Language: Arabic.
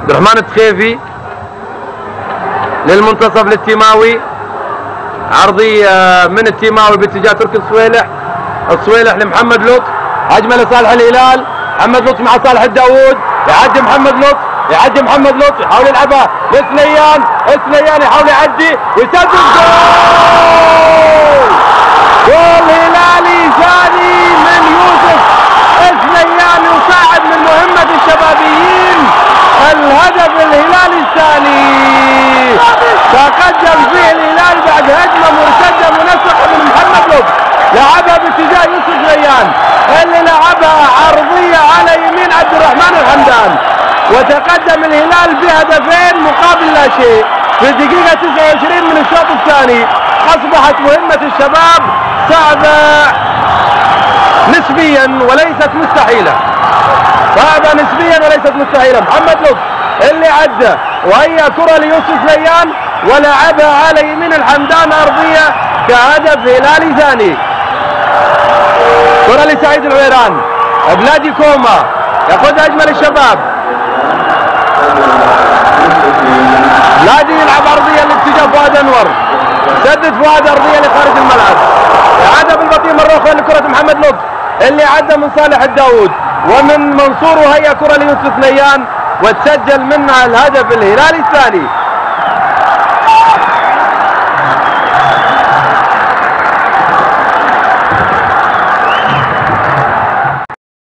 عبد الرحمن التخيفي للمنتصف للتيماوي، عرضية من التيماوي باتجاه تركي الصويلح، الصويلح لمحمد لطف، هجمة لصالح الهلال، محمد لطف مع صالح الداوود، يعدي محمد لطف، يعدي محمد لطف، يحاول يلعبها لسليان، سليان يحاول يعدي ويسدد جول! جول هلالي ثاني من يوسف سليان يساعد من مهمة الشبابيين الهدف الهلالي الثاني. تقدم فيه الهلال بعد هجمة مرتدة منسقة من محمد لطف، لعبها باتجاه يوسف سليان اللي لعبها عرضية على يمين عبد الرحمن الحمدان، وتقدم الهلال بهدفين مقابل لا شيء في الدقيقة 29 من الشوط الثاني. أصبحت مهمة الشباب صعبة نسبيا وليست مستحيلة، صعبة نسبيا وليست مستحيلة. محمد لطف اللي عدى وهي كرة ليوسف سليان ولعبها على يمين الحمدان أرضية كهدف هلالي ثاني. كرة لسعيد العويران، بلادي كوما ياخذ هجمة للشباب، بلادي يلعب أرضية لاتجاه فؤاد أنور، سدد فؤاد أرضية لخارج الملعب، إعادة بالبطيء مرة أخرى لكرة محمد لطف اللي عدى من صالح الداوود ومن منصور، وهي كرة ليوسف سليان وتسجل منها الهدف الهلالي الثاني.